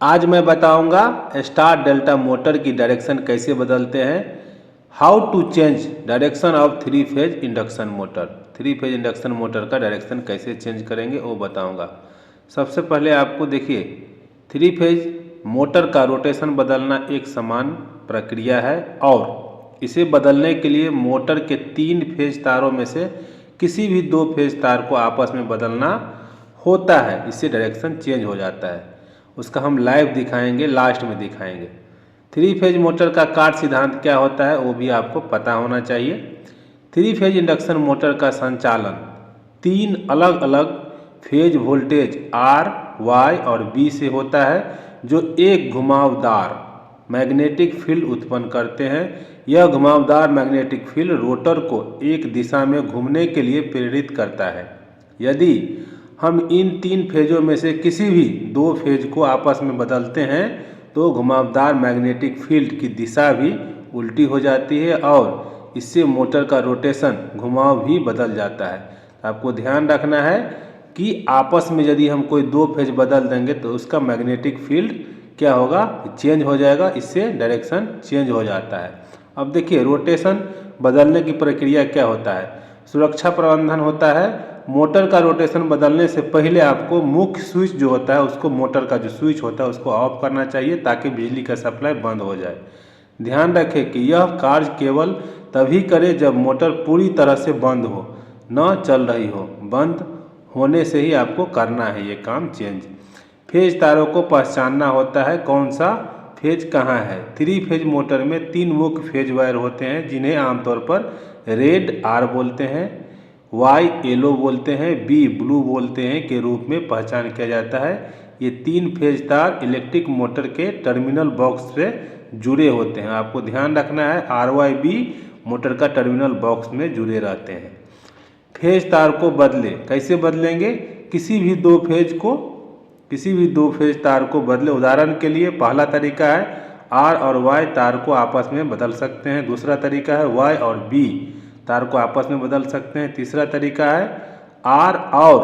आज मैं बताऊंगा स्टार डेल्टा मोटर की डायरेक्शन कैसे बदलते हैं। How to change direction of three phase induction motor. Three phase induction motor का डायरेक्शन कैसे चेंज करेंगे वो बताऊंगा। सबसे पहले आपको देखिए, थ्री फेज मोटर का रोटेशन बदलना एक समान प्रक्रिया है और इसे बदलने के लिए मोटर के 3 फेज तारों में से किसी भी 2 फेज तार को आपस में बदलना होता है। इससे डायरेक्शन चेंज हो जाता है। उसका हम लाइव दिखाएंगे, लास्ट में दिखाएंगे। थ्री फेज मोटर का कार्य सिद्धांत क्या होता है वो भी आपको पता होना चाहिए। थ्री फेज इंडक्शन मोटर का संचालन 3 अलग अलग फेज वोल्टेज R, Y और B से होता है, जो एक घुमावदार मैग्नेटिक फील्ड उत्पन्न करते हैं। यह घुमावदार मैग्नेटिक फील्ड रोटर को एक दिशा में घूमने के लिए प्रेरित करता है। यदि हम इन 3 फेजों में से किसी भी 2 फेज को आपस में बदलते हैं तो घुमावदार मैग्नेटिक फील्ड की दिशा भी उल्टी हो जाती है और इससे मोटर का रोटेशन घुमाव भी बदल जाता है। आपको ध्यान रखना है कि आपस में यदि हम कोई 2 फेज बदल देंगे तो उसका मैग्नेटिक फील्ड क्या होगा, चेंज हो जाएगा। इससे डायरेक्शन चेंज हो जाता है। अब देखिए, रोटेशन बदलने की प्रक्रिया क्या होता है। सुरक्षा प्रबंधन होता है। मोटर का रोटेशन बदलने से पहले आपको मुख्य स्विच जो होता है उसको, मोटर का जो स्विच होता है उसको ऑफ करना चाहिए ताकि बिजली का सप्लाई बंद हो जाए। ध्यान रखें कि यह कार्य केवल तभी करें जब मोटर पूरी तरह से बंद हो, न चल रही हो। बंद होने से ही आपको करना है ये काम चेंज। फेज तारों को पहचानना होता है, कौन सा फेज कहाँ है। थ्री फेज मोटर में 3 मुख्य फेज वायर होते हैं जिन्हें आमतौर पर रेड R बोलते हैं, Y येलो बोलते हैं, B ब्लू बोलते हैं के रूप में पहचान किया जाता है। ये 3 फेज तार इलेक्ट्रिक मोटर के टर्मिनल बॉक्स से जुड़े होते हैं। आपको ध्यान रखना है RYB मोटर का टर्मिनल बॉक्स में जुड़े रहते हैं। फेज तार को बदले, कैसे बदलेंगे। किसी भी 2 फेज तार को बदले। उदाहरण के लिए पहला तरीका है R और Y तार को आपस में बदल सकते हैं। दूसरा तरीका है Y और B तार को आपस में बदल सकते हैं। तीसरा तरीका है R और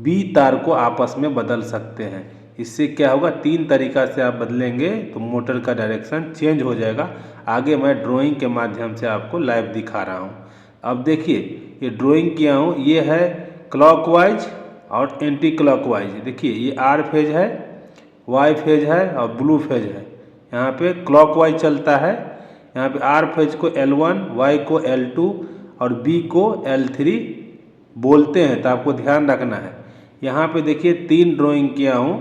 B तार को आपस में बदल सकते हैं। इससे क्या होगा, 3 तरीका से आप बदलेंगे तो मोटर का डायरेक्शन चेंज हो जाएगा। आगे मैं ड्राइंग के माध्यम से आपको लाइव दिखा रहा हूँ। अब देखिए, ये ड्राइंग किया हूँ, ये है क्लॉकवाइज और एंटी क्लॉकवाइज। देखिए, ये R फेज है, Y फेज है और ब्लू फेज है। यहाँ पे क्लॉकवाइज चलता है। यहाँ पे R फेज को L1, Y को L2 और B को L3 बोलते हैं, तो आपको ध्यान रखना है। यहाँ पे देखिए 3 ड्राइंग किया हूँ।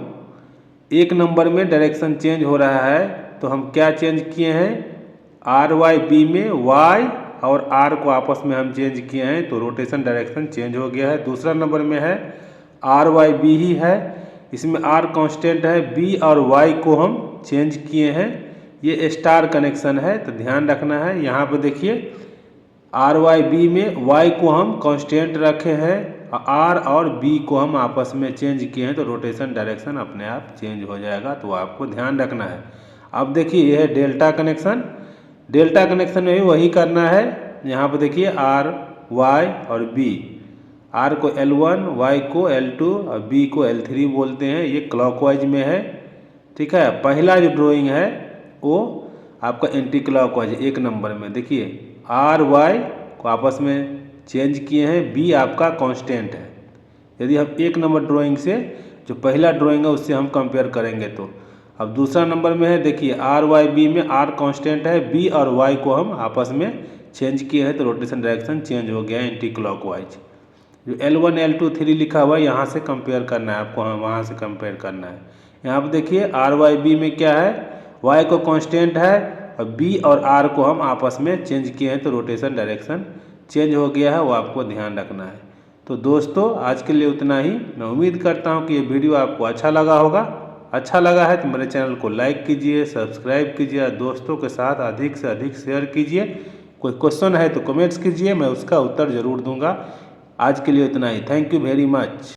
1 नंबर में डायरेक्शन चेंज हो रहा है, तो हम क्या चेंज किए हैं, RYB में Y और R को आपस में हम चेंज किए हैं, तो रोटेशन डायरेक्शन चेंज हो गया है। दूसरा नंबर में है RYB ही है, इसमें R कांस्टेंट है, B और Y को हम चेंज किए हैं। ये स्टार कनेक्शन है, तो ध्यान रखना है। यहाँ पे देखिए RYB में Y को हम कांस्टेंट रखे हैं, R और B को हम आपस में चेंज किए हैं, तो रोटेशन डायरेक्शन अपने आप चेंज हो जाएगा। तो आपको ध्यान रखना है। अब देखिए, ये है डेल्टा कनेक्शन। डेल्टा कनेक्शन में भी वही करना है। यहाँ पे देखिए R, Y और B, R को L1, Y को L2 और B को L3 बोलते हैं। ये क्लॉकवाइज में है, ठीक है। पहला जो ड्राइंग है वो आपका एंटी क्लॉकवाइज 1 नंबर में। देखिए RY को आपस में चेंज किए हैं, B आपका कांस्टेंट है। यदि हम 1 नंबर ड्राइंग से जो पहला ड्राइंग है उससे हम कंपेयर करेंगे तो अब दूसरा नंबर में है, देखिए RYB में R कांस्टेंट है, B और Y को हम आपस में चेंज किए हैं, तो रोटेशन डायरेक्शन चेंज हो गया है एंटी क्लॉकवाइज। जो L1, L2, 3 लिखा हुआ है यहाँ से कंपेयर करना है आपको, वहाँ से कंपेयर करना है। यहाँ पर देखिए RYB में क्या है, Y को कांस्टेंट है और B और R को हम आपस में चेंज किए हैं, तो रोटेशन डायरेक्शन चेंज हो गया है, वो आपको ध्यान रखना है। तो दोस्तों, आज के लिए उतना ही। मैं उम्मीद करता हूँ कि ये वीडियो आपको अच्छा लगा होगा। अच्छा लगा है तो मेरे चैनल को लाइक कीजिए, सब्सक्राइब कीजिए, दोस्तों के साथ अधिक से अधिक शेयर कीजिए। कोई क्वेश्चन है तो कमेंट्स कीजिए, मैं उसका उत्तर ज़रूर दूंगा। आज के लिए इतना ही। Thank you very much.